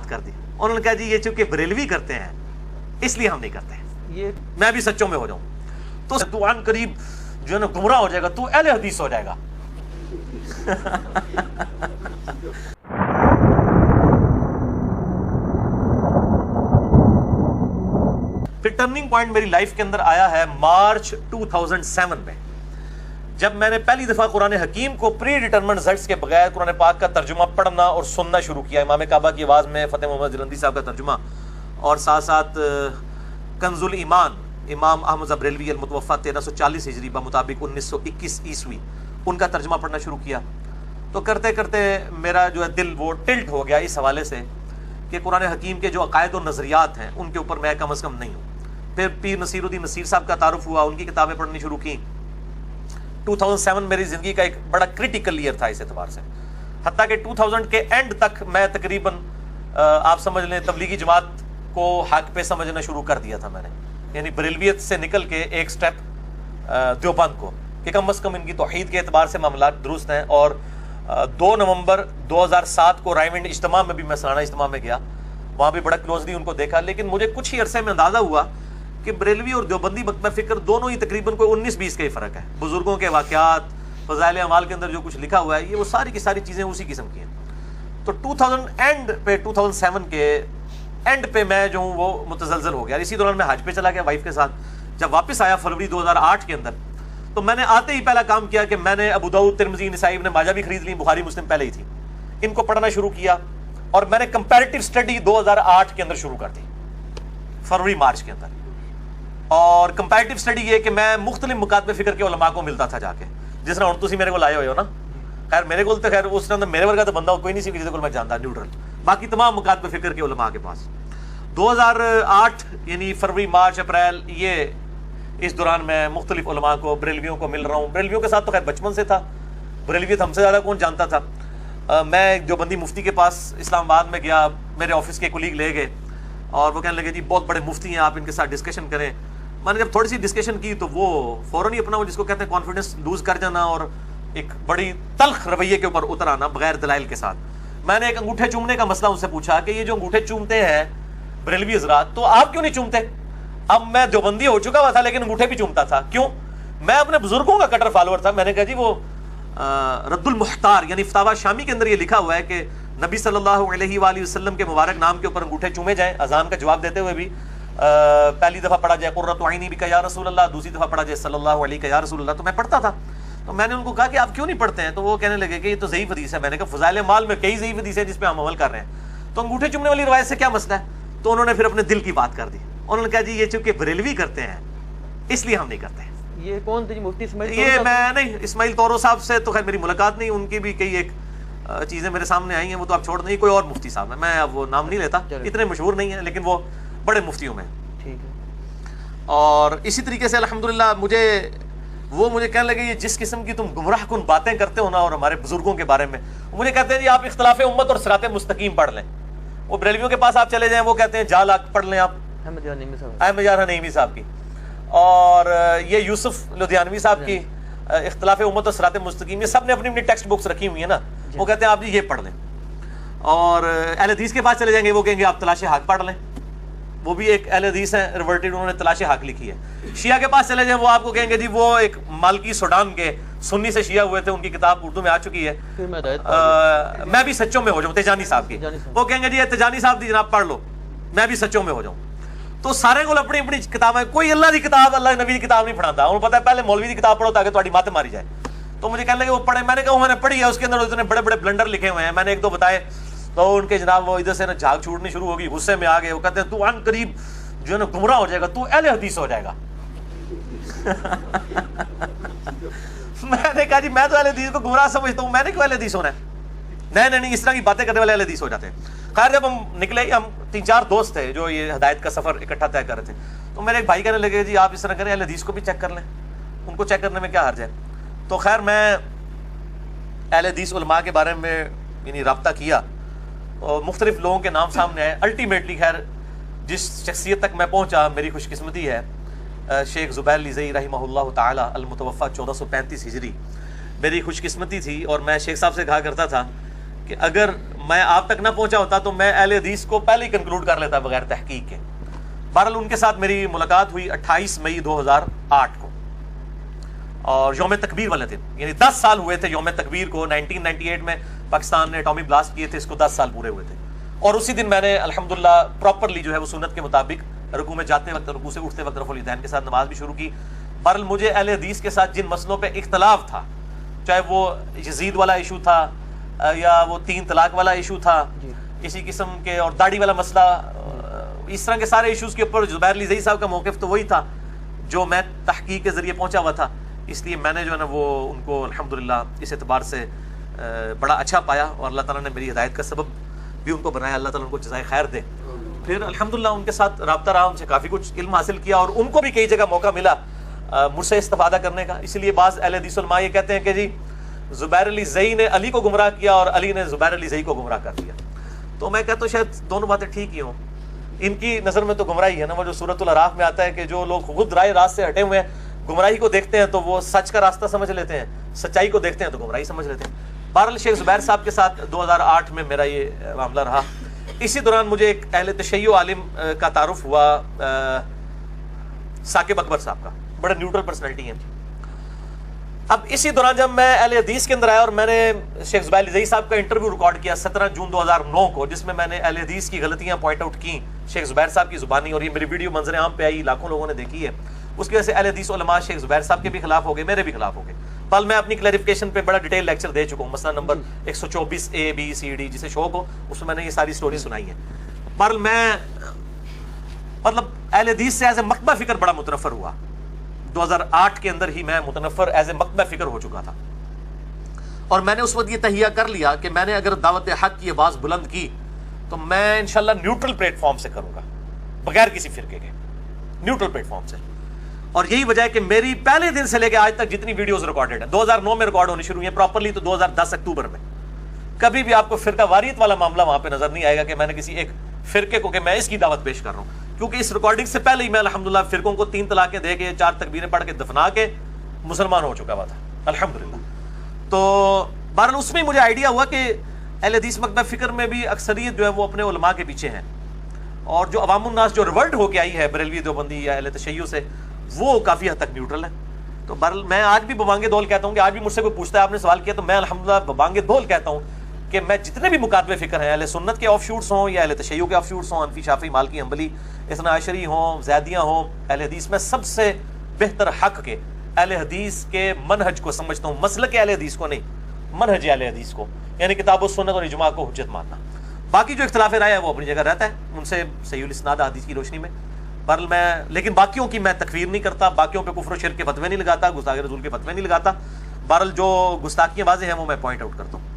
بات کر دی. انہوں نے کہا جی یہ چونکہ بریلوی کرتے ہیں اس لیے ہم نہیں کرتے. یہ میں بھی سچوں میں ہو جاؤں تو عن قریب جو ہے نا گمراہ ہو جائے گا, تو اہل حدیث ہو جائے گا. پھر ٹرننگ پوائنٹ میری لائف کے اندر آیا ہے مارچ 2007 میں, جب میں نے پہلی دفعہ قرآن حکیم کو پری ڈیٹرمنٹ رزلٹس کے بغیر قرآن پاک کا ترجمہ پڑھنا اور سننا شروع کیا. امام کعبہ کی آواز میں فتح محمد جلندی صاحب کا ترجمہ, اور ساتھ ساتھ کنز الایمان امام احمد بریلوی المتوفی 1340 ہجری بمطابق 1921 عیسوی, ان کا ترجمہ پڑھنا شروع کیا. تو کرتے کرتے میرا جو ہے دل وہ ٹلٹ ہو گیا اس حوالے سے کہ قرآن حکیم کے جو عقائد و نظریات ہیں ان کے اوپر میں کم از کم نہیں ہوں. پھر پیر نصیر الدین نصیر صاحب کا تعارف ہوا, ان کی کتابیں پڑھنی شروع کی. 2007 میری زندگی کا ایک بڑا کرٹیکل ایئر تھا اس اعتبار سے, حتیٰ کہ 2000 کے اینڈ تک میں تقریباً آپ سمجھ لیں تبلیغی جماعت کو حق پہ سمجھنا شروع کر دیا تھا میں نے, یعنی بریلویت سے نکل کے ایک سٹیپ دیوبند کو, کہ کم از کم ان کی توحید کے اعتبار سے معاملات درست ہیں. اور 2 نومبر 2007 کو رائے ونڈ اجتماع میں بھی میں سالانہ اجتماع میں گیا, وہاں بھی بڑا کلوزلی ان کو دیکھا. لیکن مجھے کچھ ہی عرصے میں اندازہ ہوا کہ بریلوی اور دیوبندی مکتبہ فکر دونوں ہی تقریباً کوئی 19-20 کا ہی فرق ہے. بزرگوں کے واقعات, فضائل اعمال کے اندر جو کچھ لکھا ہوا ہے یہ وہ ساری کی ساری چیزیں اسی قسم کی ہیں. تو 2007 کے اینڈ پہ میں جو ہوں وہ متزلزل ہو گیا. اسی دوران میں حج پہ چلا گیا وائف کے ساتھ. جب واپس آیا فروری 2008 کے اندر, تو میں نے آتے ہی پہلا کام کیا کہ میں نے ابو داؤد, ترمذی, نسائی, ابن ماجہ بھی خرید لی, بخاری مسلم پہلے ہی تھی, ان کو پڑھنا شروع کیا. اور میں نے کمپیریٹیو اسٹڈی 2008 کے اندر شروع کر دی, فروری مارچ کے اندر. اور کمپیریٹیو اسٹڈی یہ کہ میں مختلف مکاتب فکر کے علماء کو ملتا تھا جا کے, جس طرح ہوں تسی میرے کو لائے ہوئے ہو نا. خیر میرے کو تو خیر اس طرح میرے ورگا تو بندہ کوئی نہیں سی جس کو میں جانتا, نیوٹرل, باقی تمام مکاتب فکر کے علماء کے پاس. 2008 یعنی فروری, مارچ, اپریل, یہ اس دوران میں مختلف علماء کو, بریلویوں کو مل رہا ہوں. بریلویوں کے ساتھ تو خیر بچپن سے تھا, بریلویت ہم سے زیادہ کون جانتا تھا. میں ایک دیوبندی مفتی کے پاس اسلام آباد میں گیا, میرے آفس کے کولیگ لے گئے اور وہ کہنے لگے جی بہت بڑے مفتی ہیں, آپ ان کے ساتھ ڈسکشن کریں. میں نے جب تھوڑی سی ڈسکشن کی تو وہ فوراً ہی اپنا وہ جس کو کہتے ہیں کانفیڈنس لوز کر جانا اور ایک بڑی تلخ رویے کے اوپر اتر آنا بغیر دلائل کے ساتھ. میں نے ایک انگوٹھے چومنے کا مسئلہ ان سے پوچھا کہ یہ جو انگوٹھے چومتے ہیں بریلوی حضرات, تو آپ کیوں نہیں چومتے؟ اب میں دیوبندی ہو چکا ہوا تھا لیکن انگوٹھے بھی چومتا تھا. کیوں؟ میں اپنے بزرگوں کا کٹر فالوور تھا. میں نے کہا جی وہ رد المحتار یعنی فتاوی شامی کے اندر یہ لکھا ہوا ہے کہ نبی صلی اللہ علیہ وآلہ وسلم کے مبارک نام کے اوپر انگوٹھے چومے جائیں. اذان کا جواب دیتے ہوئے بھی پہلی دفعہ پڑھا جائے قرۃ عینی بک یا رسول اللہ, دوسری دفعہ پڑھا جائے صلی اللہ علیہ یا رسول اللہ. تو میں پڑھتا تھا. تو میں نے ان کو کہا کہ آپ کیوں نہیں پڑھتے ہیں؟ تو وہ کہنے لگے کہ یہ تو ضعیف حدیث ہے. میں نے کہا فضائل مال میں کئی ضعیف حدیث ہے جس پہ ہم عمل کر رہے ہیں, تو انگوٹھے چومنے والی روایت سے کیا مسئلہ ہے؟ تو انہوں نے پھر اپنے دل کی بات کر دی. انہوں نے کہا جی یہ چونکہ بریلوی کرتے ہیں اس لیے ہم نہیں کرتے. یہ کون تھے مفتی اسماعیل؟ یہ میں نہیں, اسماعیل طورو صاحب سے تو خیر میری ملاقات نہیں, ان کی بھی کئی ایک چیزیں میرے سامنے آئی ہیں, وہ تو آپ چھوڑ نہیں. کوئی اور مفتی صاحب ہے, میں اب وہ نام نہیں لیتا, اتنے مشہور نہیں ہیں لیکن وہ بڑے مفتیوں میں. ٹھیک ہے. اور اسی طریقے سے الحمدللہ مجھے کہنے لگے یہ جس قسم کی تم گمراہ کن باتیں کرتے ہو نا اور ہمارے بزرگوں کے بارے میں, مجھے کہتے ہیں جی آپ اختلاف امت اور صراط مستقیم پڑھ لیں. وہ بریلویوں کے پاس آپ چلے جائیں, وہ کہتے ہیں جال پڑھ لیں آپ احمد یار نعیمی صاحب کی, اور یہ یوسف لدھیانوی صاحب کی اختلاف امت اور صراط مستقیم, یہ سب نے اپنی اپنی ٹیکسٹ بکس رکھی ہوئی ہیں نا. وہ کہتے ہیں آپ جی یہ پڑھ لیں. اور اہل حدیث کے پاس چلے جائیں گے, وہ کہیں گے آپ تلاش حق پڑھ لیں. وہ بھی ایک اہل حدیث ہیں ریورٹڈ, انہوں نے تلاش حق لکھی ہے. شیعہ کے پاس چلے جائیں, وہ آپ کو کہیں گے جی وہ ایک مالکی سوڈان کے سنی سے شیعہ ہوئے تھے, ان کی کتاب اردو میں آ چکی ہے, میں بھی سچوں میں ہو جاؤں, تیجانی صاحب کی. وہ کہیں گے جی تیجانی صاحب دی جناب پڑھ لو, میں بھی سچوں میں ہو جاؤں. تو سارے کو اپنی اپنی کتابیں, کوئی اللہ کی کتاب اللہ نبی کی کتاب نہیں پڑھاتا. انہوں پتہ ہے پہلے مولوی کی کتاب پڑھو تاکہ تمہاری مات ماری جائے. تو مجھے کہنے لگے وہ پڑھے. میں نے کہا میں نے پڑھی ہے, اس کے اندر اتنے بڑے بڑے بلنڈر لکھے ہوئے ہیں. میں نے ایک دو بتائے تو ان کے جناب وہ ادھر سے نا جھاگ چھوٹنی شروع ہوگی, غصے میں آ گئے. وہ کہتے ہیں تو عن قریب جو ہے نا گمراہ ہو جائے گا, تو اہل حدیث ہو جائے گا. میں نے کہا جی میں تو اہل حدیث کو گمراہ سمجھتا ہوں, میں نے کیوں اہل حدیث ہونا ہے؟ نہیں, اس طرح کی باتیں کرنے والے اہل حدیث ہو جاتے ہیں. خیر جب ہم نکلے, ہم 3-4 دوست تھے جو یہ ہدایت کا سفر اکٹھا طے کر رہے تھے, تو میرے ایک بھائی کہنے لگے جی آپ اس طرح کریں, اہل حدیث کو بھی چیک کر لیں, ان کو چیک کرنے میں کیا حرج ہے. تو خیر میں اہل حدیث علماء کے بارے میں یعنی رابطہ کیا اور مختلف لوگوں کے نام سامنے آئے. الٹیمیٹلی خیر جس شخصیت تک میں پہنچا, میری خوش قسمتی ہے, شیخ زبیر لیزئی رحمہ اللہ تعالی المتوفی 1435 ہجری. میری خوش قسمتی تھی, اور میں شیخ صاحب سے کہا کرتا تھا کہ اگر میں آپ تک نہ پہنچا ہوتا تو میں اہل حدیث کو پہلے ہی کنکلوڈ کر لیتا بغیر تحقیق کے. بہرحال ان کے ساتھ میری ملاقات ہوئی 28 مئی 2008 کو، اور یوم تکبیر والے دن، یعنی 10 سال ہوئے تھے یوم تکبیر کو. 1998 میں پاکستان نے اٹامک بلاسٹ کیے تھے، اس کو 10 سال پورے ہوئے تھے. اور اسی دن میں نے الحمدللہ پراپرلی جو ہے وہ سنت کے مطابق رکوع میں جاتے وقت، رکوع سے اٹھتے وقت رفع الیدین کے ساتھ نماز بھی شروع کی. بہرحال مجھے اہل حدیث کے ساتھ جن مسئلوں پہ اختلاف تھا، چاہے وہ یزید والا ایشو تھا یا وہ 3 طلاق والا ایشو تھا، اسی قسم کے، اور داڑھی والا مسئلہ، اس طرح کے سارے ایشوز کے اوپر زبیر علی زئی صاحب کا موقف تو وہی تھا جو میں تحقیق کے ذریعے پہنچا ہوا تھا. اس لیے میں نے جو ہے نا وہ ان کو الحمدللہ اس اعتبار سے بڑا اچھا پایا، اور اللہ تعالیٰ نے میری ہدایت کا سبب بھی ان کو بنایا. اللہ تعالیٰ ان کو جزائے خیر دے. پھر الحمدللہ ان کے ساتھ رابطہ رہا، ان سے کافی کچھ علم حاصل کیا، اور ان کو بھی کئی جگہ موقع ملا مجھ سے استفادہ کرنے کا. اسی لیے بعض اہل حدیث علماء یہ کہتے ہیں کہ جی زبیر علی زئی نے علی کو گمراہ کیا اور علی نے زبیر علی زئی کو گمراہ کر دیا. تو میں کہتا ہوں شاید دونوں باتیں ٹھیک ہی ہوں. ان کی نظر میں تو گمراہی ہے نا، وہ جو سورۃ الاعراف میں آتا ہے کہ جو لوگ خود رائے راست سے ہٹے ہوئے ہیں، گمراہی کو دیکھتے ہیں تو وہ سچ کا راستہ سمجھ لیتے ہیں، سچائی کو دیکھتے ہیں تو گمراہی سمجھ لیتے ہیں. بہرحال شیخ زبیر صاحب کے ساتھ 2008 میں میرا یہ معاملہ رہا. اسی دوران مجھے ایک اہل تشیع عالم کا تعارف ہوا، ثاقب اکبر صاحب کا، بڑے نیوٹرل پرسنالٹی ہیں. اب اسی دوران جب میں اہل حدیث کے اندر آیا اور میں نے شیخ زبیر علی زئی صاحب کا انٹرویو ریکارڈ کیا 17 جون 2009 کو، جس میں نے اہل حدیث کی غلطیاں پوائنٹ آؤٹ کی شیخ زبیر صاحب کی زبانی، اور یہ میری ویڈیو منظر عام پہ آئی، لاکھوں لوگوں نے دیکھی ہے. اس کی وجہ سے اہل حدیث علماء شیخ زبیر صاحب کے بھی خلاف ہو گئے، میرے بھی خلاف ہو گئے. پل میں اپنی کلیریفیکیشن پہ بڑا ڈیٹیل لیکچر دے چکا ہوں، مسئلہ number 124 A B C D، جسے شوق ہو اس میں میں نے یہ ساری سٹوری سنائی ہے. پر میں مطلب اہل حدیث سے ایز اے مکتبہ فکر بڑا متنفر ہوا. 2008 کے اندر ہی میں متنفر ایز اے مکتبہ فکر ہو چکا تھا، اور میں نے اس وقت یہ تہیہ کر لیا کہ میں نے اگر دعوت حق کی آواز بلند کی تو میں انشاءاللہ نیوٹرل پلیٹ فارم سے کروں گا، بغیر کسی فرقے کے، نیوٹرل پلیٹ فارم سے. اور یہی وجہ ہے کہ میری پہلے دن سے لے کے آج تک جتنی ویڈیوز ریکارڈڈ ہیں 2009 میں ریکارڈ ہونی شروع ہوئی ہیں پراپرلی تو 2010 اکتوبر میں. کبھی بھی آپ کو فرقہ واریت والا معاملہ وہاں پہ نظر نہیں آئے گا کہ میں نے کسی ایک فرقے کو کہ میں اس کی دعوت پیش کر رہا ہوں، کیونکہ اس ریکارڈنگ سے پہلے ہی میں الحمدللہ فرقوں کو 3 طلاقیں دے کے 4 تکبیریں پڑھ کے دفنا کے مسلمان ہو چکا ہوا تھا الحمدللہ. تو بہرحال اس میں مجھے آئیڈیا ہوا کہ اہل حدیث مکتبہ فکر میں بھی اکثریت جو ہے وہ اپنے علماء کے پیچھے ہیں، اور جو عوام الناس جو ریولٹ ہو کے آئی ہے بریلوی دیوبندی یا اہل تشیع سے، وہ کافی حد تک نیوٹرل ہے. تو بہرحال میں آج بھی ببانگ دول کہتا ہوں کہ آج بھی مجھ سے کوئی پوچھتا ہے آپ نے سوال کیا تو میں الحمدللہ ببانگ دول کہتا ہوں کہ میں جتنے بھی مکاتبے فکر ہیں، اہل سنت کے آف شوٹس ہوں یا اہل تشیع کے آف شوٹس ہوں، حنفی شافعی مالکی حنبلی اثنا عشری ہوں، زیدیاں ہوں، اہل حدیث میں سب سے بہتر حق کے اہل حدیث کے منہج کو سمجھتا ہوں، مسلک اہل حدیث کو نہیں، منہج اہل حدیث کو، یعنی کتاب و سنت اور اجماع کو حجت ماننا. باقی جو اختلاف رائے ہے وہ اپنی جگہ رہتا ہے، ان سے صحیح الاسناد حدیث کی روشنی میں. بہرحال میں لیکن باقیوں کی میں تکفیر نہیں کرتا، باقیوں پہ کفر و شرک کے فتوے نہیں لگاتا، گستاخی رسول کے فتوے نہیں لگاتا. بہرحال جو گستاخیاں واضح ہیں وہ میں پوائنٹ آؤٹ کرتا ہوں.